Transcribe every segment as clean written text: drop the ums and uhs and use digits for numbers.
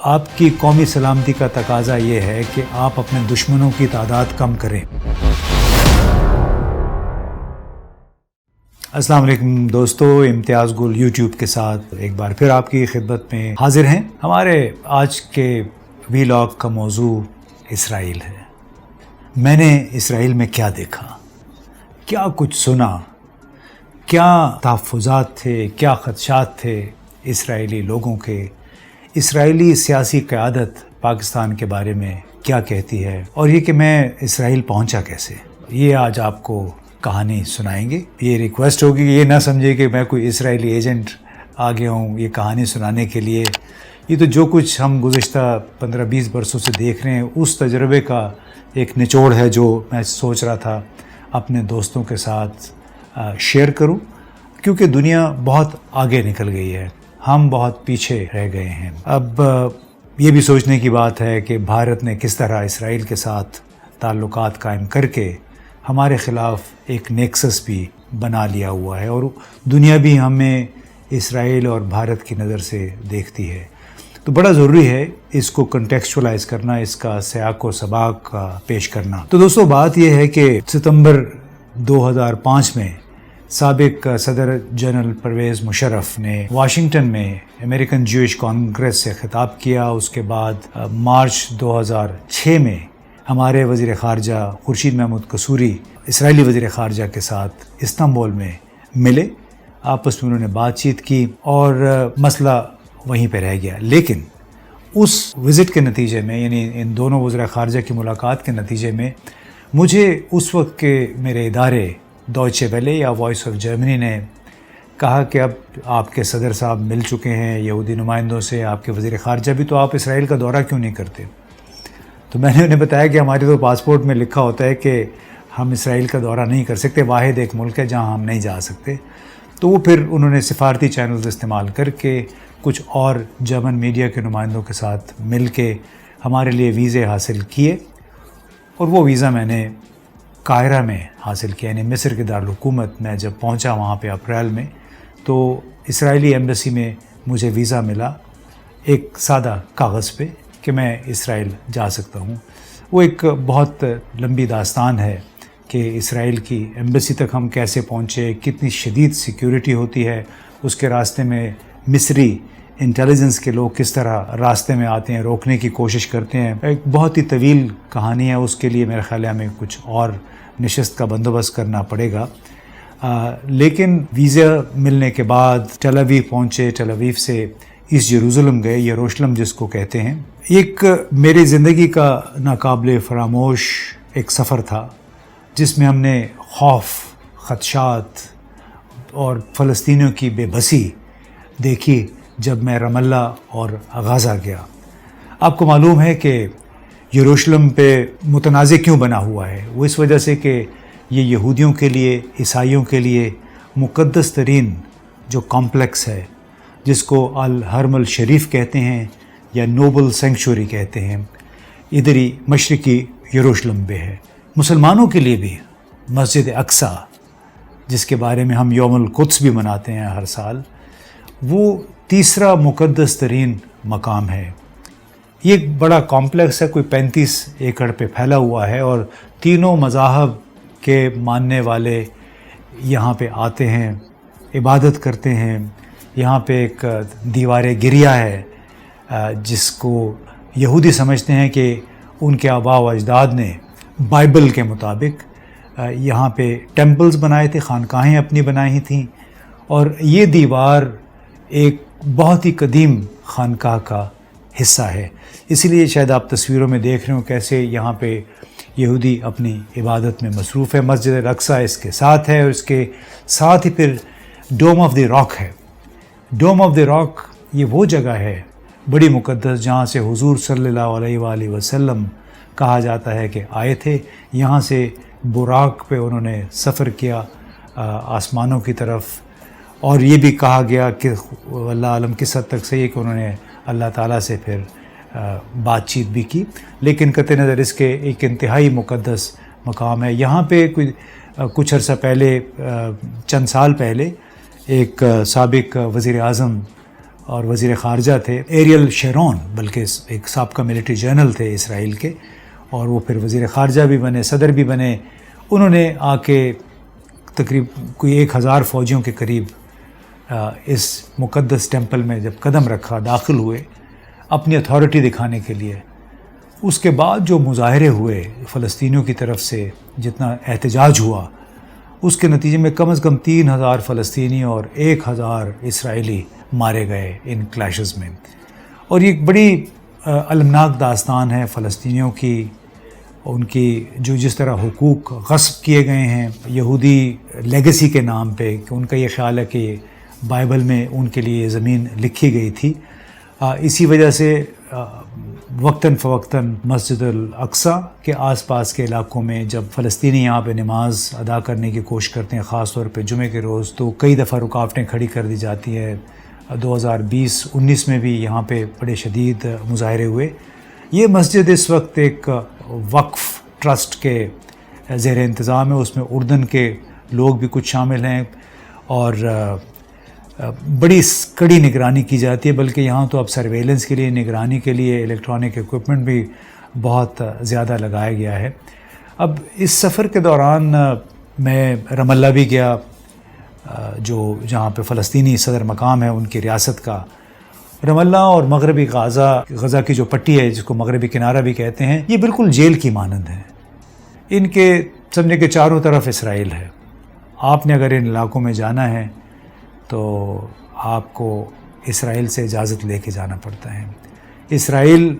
آپ کی قومی سلامتی کا تقاضا یہ ہے کہ آپ اپنے دشمنوں کی تعداد کم کریں۔ السلام علیکم دوستو، امتیاز گل یوٹیوب کے ساتھ ایک بار پھر آپ کی خدمت میں حاضر ہیں۔ ہمارے آج کے ویلاگ کا موضوع اسرائیل ہے۔ میں نے اسرائیل میں کیا دیکھا، کیا کچھ سنا، کیا تحفظات تھے، کیا خدشات تھے اسرائیلی لوگوں کے، اسرائیلی سیاسی قیادت پاکستان کے بارے میں کیا کہتی ہے، اور یہ کہ میں اسرائیل پہنچا کیسے، یہ آج آپ کو کہانی سنائیں گے۔ یہ ریکویسٹ ہوگی کہ یہ نہ سمجھے کہ میں کوئی اسرائیلی ایجنٹ آ گیا ہوں یہ کہانی سنانے کے لیے۔ یہ تو جو کچھ ہم گزشتہ 15-20 برسوں سے دیکھ رہے ہیں اس تجربے کا ایک نچوڑ ہے جو میں سوچ رہا تھا اپنے دوستوں کے ساتھ شیئر کروں، کیونکہ دنیا بہت آگے نکل گئی ہے، ہم بہت پیچھے رہ گئے ہیں۔ اب یہ بھی سوچنے کی بات ہے کہ بھارت نے کس طرح اسرائیل کے ساتھ تعلقات قائم کر کے ہمارے خلاف ایک نیکسس بھی بنا لیا ہوا ہے، اور دنیا بھی ہمیں اسرائیل اور بھارت کی نظر سے دیکھتی ہے۔ تو بڑا ضروری ہے اس کو کنٹیکسچولائز کرنا، اس کا سیاق و سباق کا پیش کرنا۔ تو دوستو بات یہ ہے کہ ستمبر 2005 میں سابق صدر جنرل پرویز مشرف نے واشنگٹن میں امریکن جوئش کانگریس سے خطاب کیا۔ اس کے بعد مارچ 2006 میں ہمارے وزیر خارجہ خورشید محمود قصوری اسرائیلی وزیر خارجہ کے ساتھ استنبول میں ملے، آپس میں انہوں نے بات چیت کی اور مسئلہ وہیں پہ رہ گیا۔ لیکن اس وزٹ کے نتیجے میں، یعنی ان دونوں وزراء خارجہ کی ملاقات کے نتیجے میں، مجھے اس وقت کے میرے ادارے ڈوئچے ویلے یا وائس آف جرمنی نے کہا کہ اب آپ کے صدر صاحب مل چکے ہیں یہودی نمائندوں سے، آپ کے وزیر خارجہ بھی، تو آپ اسرائیل کا دورہ کیوں نہیں کرتے؟ تو میں نے انہیں بتایا کہ ہمارے تو پاسپورٹ میں لکھا ہوتا ہے کہ ہم اسرائیل کا دورہ نہیں کر سکتے، واحد ایک ملک ہے جہاں ہم نہیں جا سکتے۔ تو وہ پھر انہوں نے سفارتی چینلز استعمال کر کے کچھ اور جرمن میڈیا کے نمائندوں کے ساتھ مل کے ہمارے لیے ویزے حاصل کیے، اور وہ ویزا میں نے قاہرہ میں حاصل کیا، یعنی مصر کے دارالحکومت میں جب پہنچا وہاں پہ اپریل میں، تو اسرائیلی ایمبیسی میں مجھے ویزا ملا ایک سادہ کاغذ پہ کہ میں اسرائیل جا سکتا ہوں۔ وہ ایک بہت لمبی داستان ہے کہ اسرائیل کی ایمبیسی تک ہم کیسے پہنچے، کتنی شدید سیکیورٹی ہوتی ہے، اس کے راستے میں مصری انٹیلیجنس کے لوگ کس طرح راستے میں آتے ہیں، روکنے کی کوشش کرتے ہیں۔ ایک بہت ہی طویل کہانی ہے، اس کے لیے میرے خیال ہے ہمیں کچھ اور نشست کا بندوبست کرنا پڑے گا۔ لیکن ویزا ملنے کے بعد ٹیل اویو پہنچے، ٹیل اویو سے ایسٹ یروشلم گئے، یروشلم جس کو کہتے ہیں۔ ایک میری زندگی کا ناقابل فراموش ایک سفر تھا جس میں ہم نے خوف، خدشات اور فلسطینیوں کی بے بسی دیکھی جب میں رام اللہ اور غزہ گیا۔ آپ کو معلوم ہے کہ یروشلم پہ متنازع کیوں بنا ہوا ہے؟ وہ اس وجہ سے کہ یہ یہودیوں کے لیے، عیسائیوں کے لیے مقدس ترین جو کمپلیکس ہے، جس کو الحرم الشریف کہتے ہیں یا نوبل سینکچوری کہتے ہیں، ادھر ہی مشرقی یروشلم پہ ہے۔ مسلمانوں کے لیے بھی مسجد اقصیٰ، جس کے بارے میں ہم یوم القدس بھی مناتے ہیں ہر سال، وہ تیسرا مقدس ترین مقام ہے۔ یہ ایک بڑا کمپلیکس ہے، کوئی 35 ایکڑ پہ پھیلا ہوا ہے، اور تینوں مذاہب کے ماننے والے یہاں پہ آتے ہیں، عبادت کرتے ہیں۔ یہاں پہ ایک دیوار گریہ ہے جس کو یہودی سمجھتے ہیں کہ ان کے آباء و اجداد نے بائبل کے مطابق یہاں پہ ٹیمپلز بنائے تھے، خانقاہیں اپنی بنائی تھیں، اور یہ دیوار ایک بہت ہی قدیم خانقاہ کا حصہ ہے۔ اسی لیے شاید آپ تصویروں میں دیکھ رہے ہوں کیسے یہاں پہ یہودی اپنی عبادت میں مصروف ہے۔ مسجد الاقصیٰ اس کے ساتھ ہے، اور اس کے ساتھ ہی پھر ڈوم آف دی راک ہے۔ ڈوم آف دی راک یہ وہ جگہ ہے بڑی مقدس جہاں سے حضور صلی اللہ علیہ وآلہ وسلم کہا جاتا ہے کہ آئے تھے۔ یہاں سے براق پہ انہوں نے سفر کیا آسمانوں کی طرف، اور یہ بھی کہا گیا کہ اللہ عالم کس حد تک صحیح ہے کہ انہوں نے اللہ تعالیٰ سے پھر بات چیت بھی کی، لیکن قطع نظر اس کے ایک انتہائی مقدس مقام ہے۔ یہاں پہ کچھ عرصہ پہلے، چند سال پہلے، ایک سابق وزیر اعظم اور وزیر خارجہ تھے ایریل شیرون، بلکہ ایک سابقہ ملٹری جنرل تھے اسرائیل کے، اور وہ پھر وزیر خارجہ بھی بنے، صدر بھی بنے. انہوں نے آ کے تقریب کوئی 1000 فوجیوں کے قریب اس مقدس ٹیمپل میں جب قدم رکھا، داخل ہوئے اپنی اتھارٹی دکھانے کے لیے. اس کے بعد جو مظاہرے ہوئے فلسطینیوں کی طرف سے، جتنا احتجاج ہوا، اس کے نتیجے میں کم از کم 3000 فلسطینی اور 1000 اسرائیلی مارے گئے ان کلیشز میں. اور یہ ایک بڑی المناک داستان ہے فلسطینیوں کی، ان کی جو جس طرح حقوق غصب کیے گئے ہیں یہودی لیگسی کے نام پہ، کہ ان کا یہ خیال ہے کہ بائبل میں ان کے لیے یہ زمین لکھی گئی تھی. اسی وجہ سے وقتاً فوقتاً مسجد الاقصیٰ کے آس پاس کے علاقوں میں جب فلسطینی یہاں پہ نماز ادا کرنے کی کوشش کرتے ہیں، خاص طور پہ جمعے کے روز، تو کئی دفعہ رکاوٹیں کھڑی کر دی جاتی ہیں. 2020-19 میں بھی یہاں پہ بڑے شدید مظاہرے ہوئے. یہ مسجد اس وقت ایک وقف ٹرسٹ کے زیر انتظام ہے، اس میں اردن کے لوگ بھی کچھ شامل ہیں، اور بڑی کڑی نگرانی کی جاتی ہے. بلکہ یہاں تو اب سرویلنس کے لیے، نگرانی کے لیے الیکٹرانک ایکوپمنٹ بھی بہت زیادہ لگایا گیا ہے. اب اس سفر کے دوران میں رام اللہ بھی گیا، جہاں پہ فلسطینی صدر مقام ہے ان کی ریاست کا. رام اللہ اور مغربی غزہ کی جو پٹی ہے، جس کو مغربی کنارہ بھی کہتے ہیں، یہ بالکل جیل کی مانند ہے. ان کے سمجھنے کے چاروں طرف اسرائیل ہے. آپ نے اگر ان علاقوں میں جانا ہے تو آپ کو اسرائیل سے اجازت لے کے جانا پڑتا ہے. اسرائیل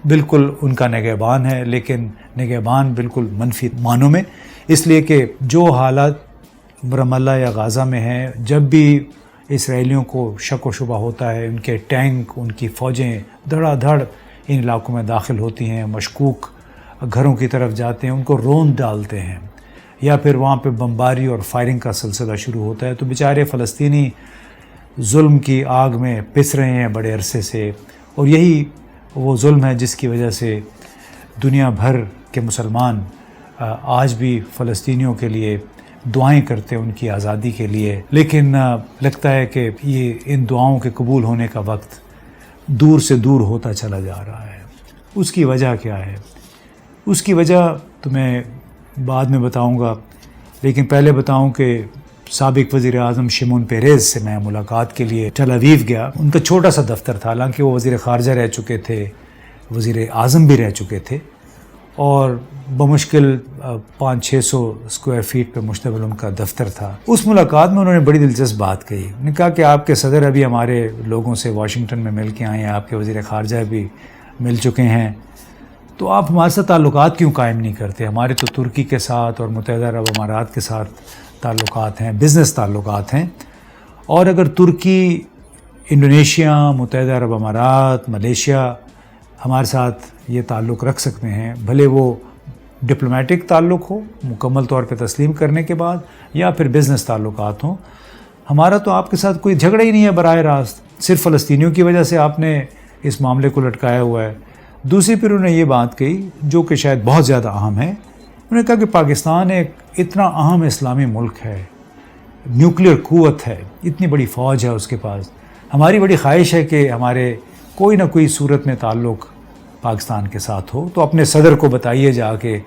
بالکل ان کا نگہبان ہے، لیکن نگہبان بالکل منفی معنوں میں، اس لیے کہ جو حالات رام اللہ یا غزہ میں ہیں، جب بھی اسرائیلیوں کو شک و شبہ ہوتا ہے، ان کے ٹینک، ان کی فوجیں دھڑا دھڑ ان علاقوں میں داخل ہوتی ہیں، مشکوک گھروں کی طرف جاتے ہیں، ان کو روند ڈالتے ہیں، یا پھر وہاں پہ بمباری اور فائرنگ کا سلسلہ شروع ہوتا ہے، تو بیچارے فلسطینی ظلم کی آگ میں پس رہے ہیں بڑے عرصے سے. اور یہی وہ ظلم ہے جس کی وجہ سے دنیا بھر کے مسلمان آج بھی فلسطینیوں کے لیے دعائیں کرتے ہیں، ان کی آزادی کے لیے. لیکن لگتا ہے کہ یہ ان دعاؤں کے قبول ہونے کا وقت دور سے دور ہوتا چلا جا رہا ہے. اس کی وجہ کیا ہے؟ اس کی وجہ تو میں بعد میں بتاؤں گا، لیکن پہلے بتاؤں کہ سابق وزیر اعظم شمون پیریز سے میں ملاقات کے لیے ٹیل اویو گیا. ان کا چھوٹا سا دفتر تھا، حالانکہ وہ وزیر خارجہ رہ چکے تھے، وزیر اعظم بھی رہ چکے تھے، اور بمشکل 500-600 اسکوائر فیٹ پہ مشتمل ان کا دفتر تھا. اس ملاقات میں انہوں نے بڑی دلچسپ بات کہی. انہوں نے کہا کہ آپ کے صدر ابھی ہمارے لوگوں سے واشنگٹن میں مل کے آئے ہیں، آپ کے وزیر خارجہ بھی مل چکے ہیں، تو آپ ہمارے ساتھ تعلقات کیوں قائم نہیں کرتے؟ ہمارے تو ترکی کے ساتھ اور متحدہ عرب امارات کے ساتھ تعلقات ہیں، بزنس تعلقات ہیں، اور اگر ترکی، انڈونیشیا، متحدہ عرب امارات، ملیشیا ہمارے ساتھ یہ تعلق رکھ سکتے ہیں، بھلے وہ ڈپلومیٹک تعلق ہو مکمل طور پہ تسلیم کرنے کے بعد، یا پھر بزنس تعلقات ہوں، ہمارا تو آپ کے ساتھ کوئی جھگڑا ہی نہیں ہے براہ راست، صرف فلسطینیوں کی وجہ سے آپ نے اس معاملے کو لٹکایا ہوا ہے. دوسری پھر انہوں نے یہ بات کہی جو کہ شاید بہت زیادہ اہم ہے. انہوں نے کہا کہ پاکستان ایک اتنا اہم اسلامی ملک ہے، نیوکلیئر قوت ہے، اتنی بڑی فوج ہے اس کے پاس، ہماری بڑی خواہش ہے کہ ہمارے کوئی نہ کوئی صورت میں تعلق پاکستان کے ساتھ ہو، تو اپنے صدر کو بتائیے جا کے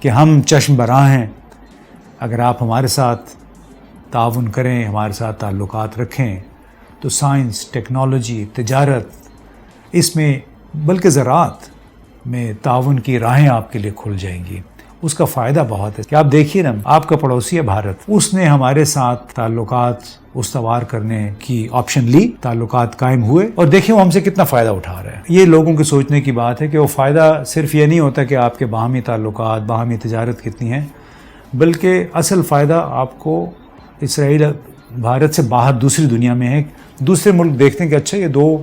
کہ ہم چشم براہ ہیں، اگر آپ ہمارے ساتھ تعاون کریں، ہمارے ساتھ تعلقات رکھیں، تو سائنس، ٹیکنالوجی، تجارت، اس میں بلکہ زراعت میں تعاون کی راہیں آپ کے لیے کھل جائیں گی. اس کا فائدہ بہت ہے کہ آپ دیکھیے نا، آپ کا پڑوسی ہے بھارت، اس نے ہمارے ساتھ تعلقات استوار کرنے کی آپشن لی، تعلقات قائم ہوئے، اور دیکھیں وہ ہم سے کتنا فائدہ اٹھا رہے ہیں. یہ لوگوں کے سوچنے کی بات ہے کہ وہ فائدہ صرف یہ نہیں ہوتا کہ آپ کے باہمی تعلقات، باہمی تجارت کتنی ہیں، بلکہ اصل فائدہ آپ کو اسرائیل بھارت سے باہر دوسری دنیا میں ہے. دوسرے ملک دیکھتے ہیں کہ اچھا یہ دو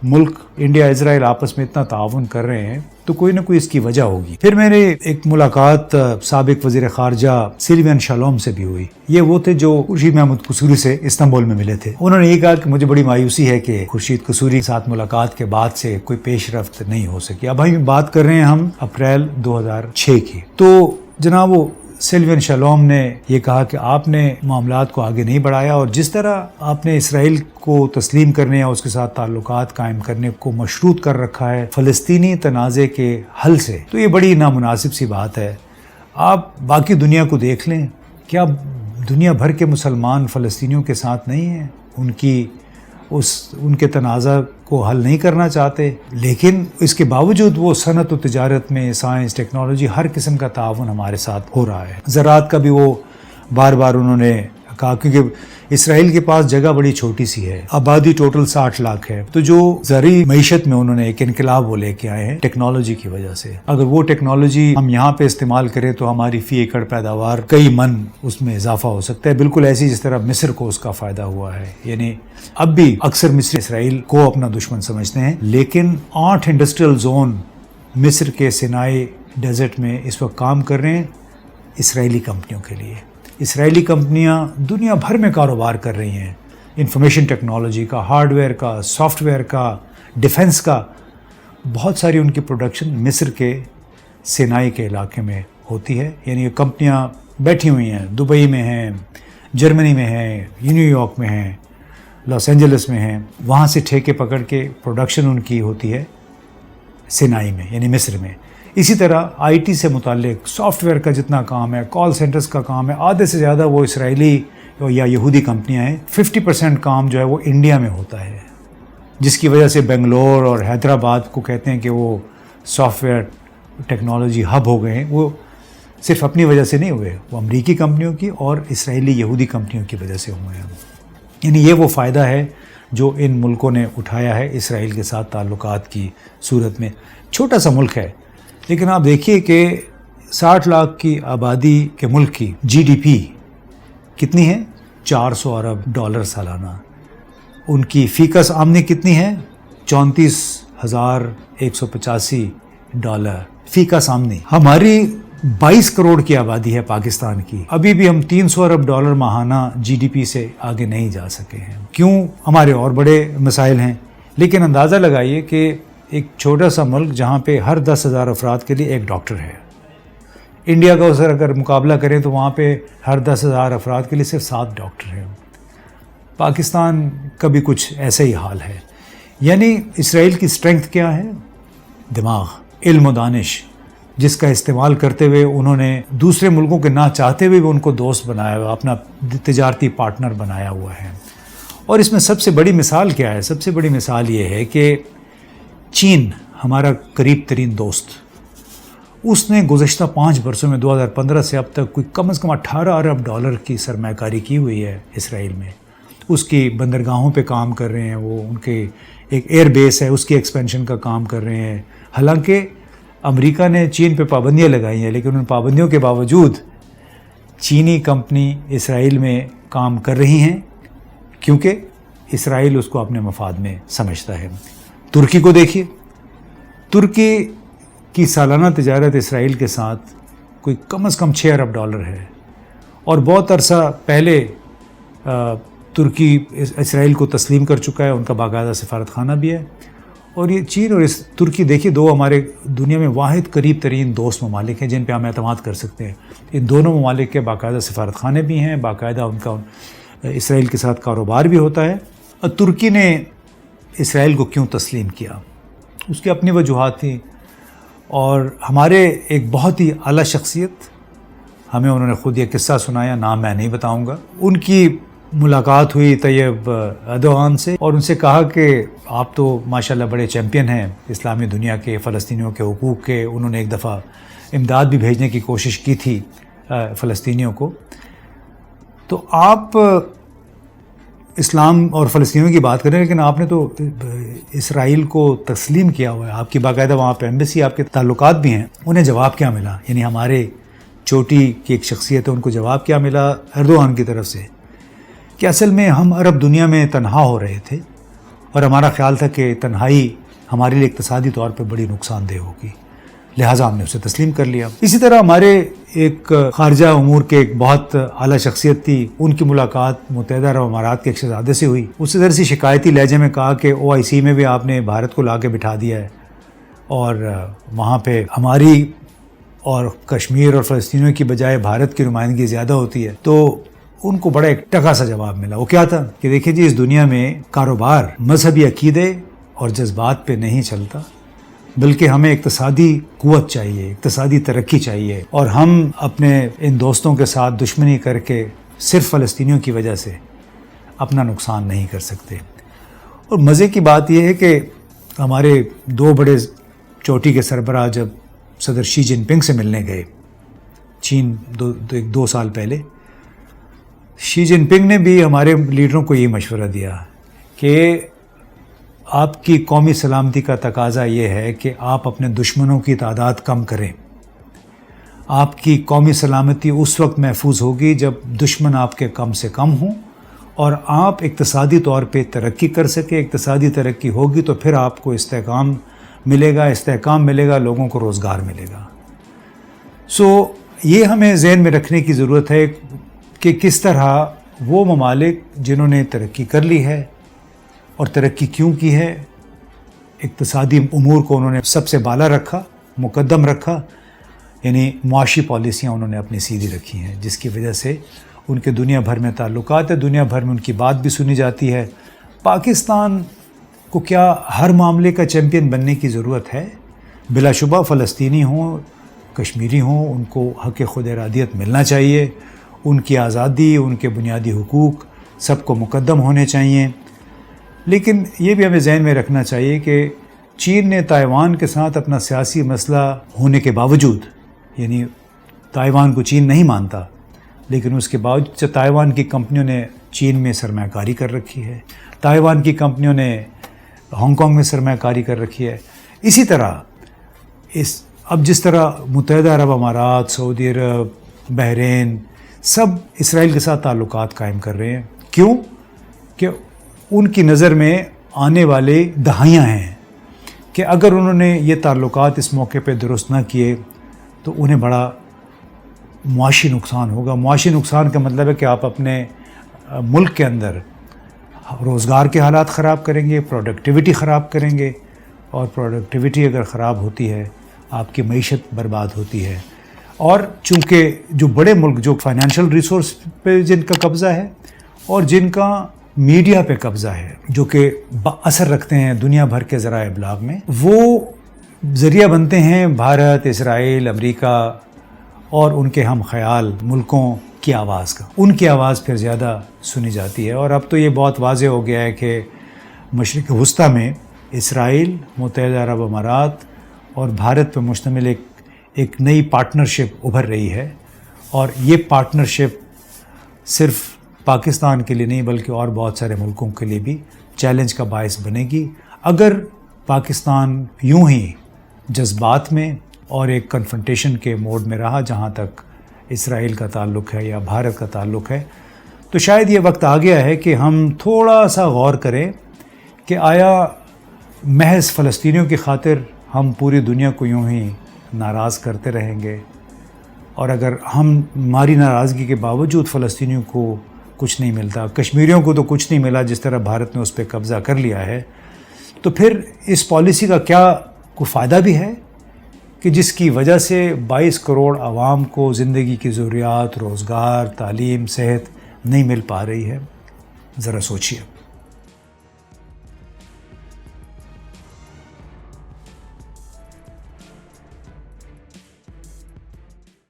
ملک انڈیا اسرائیل آپس میں اتنا تعاون کر رہے ہیں، تو کوئی نہ کوئی اس کی وجہ ہوگی. پھر میرے ایک ملاقات سابق وزیر خارجہ سلوین شالوم سے بھی ہوئی. یہ وہ تھے جو خورشید محمود قصوری سے استنبول میں ملے تھے. انہوں نے یہ کہا کہ مجھے بڑی مایوسی ہے کہ خورشید قصوری کے ساتھ ملاقات کے بعد سے کوئی پیش رفت نہیں ہو سکی. اب ہم بات کر رہے ہیں ہم اپریل 2006 کی. تو جناب وہ سلوین شالوم نے یہ کہا کہ آپ نے معاملات کو آگے نہیں بڑھایا، اور جس طرح آپ نے اسرائیل کو تسلیم کرنے یا اس کے ساتھ تعلقات قائم کرنے کو مشروط کر رکھا ہے فلسطینی تنازع کے حل سے، تو یہ بڑی نامناسب سی بات ہے۔ آپ باقی دنیا کو دیکھ لیں، کیا دنیا بھر کے مسلمان فلسطینیوں کے ساتھ نہیں ہیں؟ ان کے تنازع کو حل نہیں کرنا چاہتے، لیکن اس کے باوجود وہ صنعت و تجارت میں، سائنس، ٹیکنالوجی، ہر قسم کا تعاون ہمارے ساتھ ہو رہا ہے۔ زراعت کا بھی وہ بار بار انہوں نے کہا، کیونکہ اسرائیل کے پاس جگہ بڑی چھوٹی سی ہے، آبادی ٹوٹل 60 لاکھ ہے، تو جو زرعی معیشت میں انہوں نے ایک انقلاب وہ لے کے آئے ہیں ٹیکنالوجی کی وجہ سے۔ اگر وہ ٹیکنالوجی ہم یہاں پہ استعمال کریں تو ہماری فی ایکڑ پیداوار کئی من اس میں اضافہ ہو سکتا ہے، بالکل ایسی جس طرح مصر کو اس کا فائدہ ہوا ہے۔ یعنی اب بھی اکثر مصر اسرائیل کو اپنا دشمن سمجھتے ہیں، لیکن 8 انڈسٹریل زون مصر کے سینائی ڈیزرٹ میں اس وقت کام کر رہے ہیں اسرائیلی کمپنیوں کے لیے۔ اسرائیلی کمپنیاں دنیا بھر میں کاروبار کر رہی ہیں، انفارمیشن ٹیکنالوجی کا، ہارڈ ویئر کا، سافٹ ویئر کا، ڈیفنس کا، بہت ساری ان کی پروڈکشن مصر کے سینائی کے علاقے میں ہوتی ہے۔ یعنی یہ کمپنیاں بیٹھی ہوئی ہیں، دبئی میں ہیں، جرمنی میں ہیں، نیو یارک میں ہیں، لاس اینجلس میں ہیں، وہاں سے ٹھیکے پکڑ کے پروڈکشن ان کی ہوتی ہے سینائی میں، یعنی مصر میں۔ اسی طرح آئی ٹی سے متعلق سافٹ ویئر کا جتنا کام ہے، کال سینٹرز کا کام ہے، آدھے سے زیادہ وہ اسرائیلی یا یہودی کمپنیاں ہیں۔ 50% کام جو ہے وہ انڈیا میں ہوتا ہے، جس کی وجہ سے بنگلور اور حیدرآباد کو کہتے ہیں کہ وہ سافٹ ویئر ٹیکنالوجی ہب ہو گئے ہیں۔ وہ صرف اپنی وجہ سے نہیں ہوئے، وہ امریکی کمپنیوں کی اور اسرائیلی یہودی کمپنیوں کی وجہ سے ہوئے ہیں۔ یعنی یہ وہ فائدہ ہے جو ان ملکوں نے اٹھایا ہے اسرائیل کے ساتھ تعلقات کی صورت میں۔ چھوٹا سا ملک ہے، لیکن آپ دیکھیے کہ 60 لاکھ کی آبادی کے ملک کی جی ڈی پی کتنی ہے؟ 400 ارب ڈالر سالانہ۔ ان کی فی کس آمدنی کتنی ہے؟ 34,185 ڈالر فی کس آمدنی۔ ہماری 22 کروڑ کی آبادی ہے پاکستان کی، ابھی بھی ہم 300 ارب ڈالر ماہانہ جی ڈی پی سے آگے نہیں جا سکے ہیں۔ کیوں؟ ہمارے اور بڑے مسائل ہیں، لیکن اندازہ لگائیے کہ ایک چھوٹا سا ملک جہاں پہ ہر 10,000 افراد کے لیے ایک ڈاکٹر ہے۔ انڈیا کا اگر مقابلہ کریں تو وہاں پہ ہر 10,000 افراد کے لیے صرف 7 ڈاکٹر ہیں۔ پاکستان کا بھی کچھ ایسا ہی حال ہے۔ یعنی اسرائیل کی اسٹرینگتھ کیا ہے؟ دماغ، علم و دانش، جس کا استعمال کرتے ہوئے انہوں نے دوسرے ملکوں کے نہ چاہتے ہوئے بھی ان کو دوست بنایا ہوا، اپنا تجارتی پارٹنر بنایا ہوا ہے۔ اور اس میں سب سے بڑی مثال کیا ہے؟ سب سے بڑی مثال یہ ہے کہ چین، ہمارا قریب ترین دوست، اس نے گزشتہ 5 برسوں میں 2015 سے اب تک کوئی کم از کم 18 ارب ڈالر کی سرمایہ کاری کی ہوئی ہے اسرائیل میں۔ اس کی بندرگاہوں پہ کام کر رہے ہیں، وہ ان کے ایک ایئر بیس ہے، اس کی ایکسپینشن کا کام کر رہے ہیں۔ حالانکہ امریکہ نے چین پہ پابندیاں لگائی ہیں، لیکن ان پابندیوں کے باوجود چینی کمپنی اسرائیل میں کام کر رہی ہیں، کیونکہ اسرائیل اس کو اپنے مفاد میں سمجھتا ہے۔ ترکی کو دیکھیے، ترکی کی سالانہ تجارت اسرائیل کے ساتھ کوئی کم از کم 6 ارب ڈالر ہے، اور بہت عرصہ پہلے ترکی اسرائیل کو تسلیم کر چکا ہے، ان کا باقاعدہ سفارت خانہ بھی ہے۔ اور یہ چین اور ترکی دیکھیے، 2 ہمارے دنیا میں واحد قریب ترین دوست ممالک ہیں جن پہ ہم اعتماد کر سکتے ہیں۔ ان دونوں ممالک کے باقاعدہ سفارت خانے بھی ہیں، باقاعدہ ان کا اسرائیل کے ساتھ کاروبار بھی ہوتا ہے۔ اور ترکی نے اسرائیل کو کیوں تسلیم کیا؟ اس کی اپنی وجوہات تھیں، اور ہمارے ایک بہت ہی اعلیٰ شخصیت، ہمیں انہوں نے خود یہ قصہ سنایا، نام میں نہیں بتاؤں گا۔ ان کی ملاقات ہوئی طیب ایردوان سے، اور ان سے کہا کہ آپ تو ماشاءاللہ بڑے چیمپئن ہیں اسلامی دنیا کے، فلسطینیوں کے حقوق کے۔ انہوں نے ایک دفعہ امداد بھی بھیجنے کی کوشش کی تھی فلسطینیوں کو۔ تو آپ اسلام اور فلسطینیوں کی بات کریں، لیکن آپ نے تو اسرائیل کو تسلیم کیا ہوا ہے، آپ کی باقاعدہ وہاں پہ ایمبیسی، آپ کے تعلقات بھی ہیں۔ انہیں جواب کیا ملا؟ یعنی ہمارے چوٹی کی ایک شخصیت ہے، ان کو جواب کیا ملا ایردوان کی طرف سے کہ اصل میں ہم عرب دنیا میں تنہا ہو رہے تھے، اور ہمارا خیال تھا کہ تنہائی ہمارے لیے اقتصادی طور پہ بڑی نقصان دہ ہوگی، لہٰذا ہم نے اسے تسلیم کر لیا۔ اسی طرح ہمارے ایک خارجہ امور کے ایک بہت اعلیٰ شخصیت تھی، ان کی ملاقات متحدہ عرب امارات کے ایک شہزادے سے ہوئی۔ اس سے ذرا سی شکایتی لہجے میں کہا کہ OIC میں بھی آپ نے بھارت کو لا کے بٹھا دیا ہے، اور وہاں پہ ہماری اور کشمیر اور فلسطینیوں کی بجائے بھارت کی نمائندگی زیادہ ہوتی ہے، تو ان کو بڑا ایک ٹکا سا جواب ملا۔ وہ کیا تھا کہ دیکھیں جی، اس دنیا میں کاروبار مذہبی عقیدے اور جذبات پہ نہیں چلتا، بلکہ ہمیں اقتصادی قوت چاہیے، اقتصادی ترقی چاہیے، اور ہم اپنے ان دوستوں کے ساتھ دشمنی کر کے صرف فلسطینیوں کی وجہ سے اپنا نقصان نہیں کر سکتے۔ اور مزے کی بات یہ ہے کہ ہمارے دو بڑے چوٹی کے سربراہ جب صدر شی جن پنگ سے ملنے گئے چین دو سال پہلے، شی جن پنگ نے بھی ہمارے لیڈروں کو یہ مشورہ دیا کہ آپ کی قومی سلامتی کا تقاضا یہ ہے کہ آپ اپنے دشمنوں کی تعداد کم کریں۔ آپ کی قومی سلامتی اس وقت محفوظ ہوگی جب دشمن آپ کے کم سے کم ہوں اور آپ اقتصادی طور پہ ترقی کر سکیں۔ اقتصادی ترقی ہوگی تو پھر آپ کو استحکام ملے گا، لوگوں کو روزگار ملے گا۔ یہ ہمیں ذہن میں رکھنے کی ضرورت ہے کہ کس طرح وہ ممالک جنہوں نے ترقی کر لی ہے، اور ترقی کیوں کی ہے، اقتصادی امور کو انہوں نے سب سے بالا رکھا، مقدم رکھا، یعنی معاشی پالیسیاں انہوں نے اپنی سیدھی رکھی ہیں، جس کی وجہ سے ان کے دنیا بھر میں تعلقات ہیں، دنیا بھر میں ان کی بات بھی سنی جاتی ہے۔ پاکستان کو کیا ہر معاملے کا چیمپئن بننے کی ضرورت ہے؟ بلا شبہ فلسطینی ہوں، کشمیری ہوں، ان کو حق خود ارادیت ملنا چاہیے، ان کی آزادی، ان کے بنیادی حقوق سب کو مقدم ہونے چاہیے۔ لیکن یہ بھی ہمیں ذہن میں رکھنا چاہیے کہ چین نے تائیوان کے ساتھ اپنا سیاسی مسئلہ ہونے کے باوجود، یعنی تائیوان کو چین نہیں مانتا، لیکن اس کے باوجود تائیوان کی کمپنیوں نے چین میں سرمایہ کاری کر رکھی ہے، تائیوان کی کمپنیوں نے ہانگ کانگ میں سرمایہ کاری کر رکھی ہے۔ اسی طرح اب جس طرح متحدہ عرب امارات، سعودی عرب، بحرین سب اسرائیل کے ساتھ تعلقات قائم کر رہے ہیں۔ کیوں؟ کہ ان کی نظر میں آنے والے دہائیاں ہیں کہ اگر انہوں نے یہ تعلقات اس موقع پہ درست نہ کیے تو انہیں بڑا معاشی نقصان ہوگا۔ معاشی نقصان کا مطلب ہے کہ آپ اپنے ملک کے اندر روزگار کے حالات خراب کریں گے، پروڈکٹیوٹی خراب کریں گے، اور پروڈکٹیوٹی اگر خراب ہوتی ہے آپ کی معیشت برباد ہوتی ہے۔ اور چونکہ جو بڑے ملک جو فائنینشیل ریسورس پہ جن کا قبضہ ہے اور جن کا میڈیا پہ قبضہ ہے، جو کہ اثر رکھتے ہیں دنیا بھر کے ذرائع ابلاغ میں، وہ ذریعہ بنتے ہیں بھارت، اسرائیل، امریکہ اور ان کے ہم خیال ملکوں کی آواز کا۔ ان کی آواز پھر زیادہ سنی جاتی ہے۔ اور اب تو یہ بہت واضح ہو گیا ہے کہ مشرق وسطیٰ میں اسرائیل، متحدہ عرب امارات اور بھارت پر مشتمل ایک نئی پارٹنرشپ ابھر رہی ہے، اور یہ پارٹنرشپ صرف پاکستان کے لیے نہیں بلکہ اور بہت سارے ملکوں کے لیے بھی چیلنج کا باعث بنے گی اگر پاکستان یوں ہی جذبات میں اور ایک کنفرنٹیشن کے موڈ میں رہا جہاں تک اسرائیل کا تعلق ہے یا بھارت کا تعلق ہے۔ تو شاید یہ وقت آ گیا ہے کہ ہم تھوڑا سا غور کریں کہ آیا محض فلسطینیوں کی خاطر ہم پوری دنیا کو یوں ہی ناراض کرتے رہیں گے، اور اگر ہماری ناراضگی کے باوجود فلسطینیوں کو کچھ نہیں ملتا، کشمیریوں کو تو کچھ نہیں ملا جس طرح بھارت نے اس پہ قبضہ کر لیا ہے، تو پھر اس پالیسی کا کیا کوئی فائدہ بھی ہے کہ جس کی وجہ سے 22 کروڑ عوام کو زندگی کی ضروریات، روزگار، تعلیم، صحت نہیں مل پا رہی ہے؟ ذرا سوچیے۔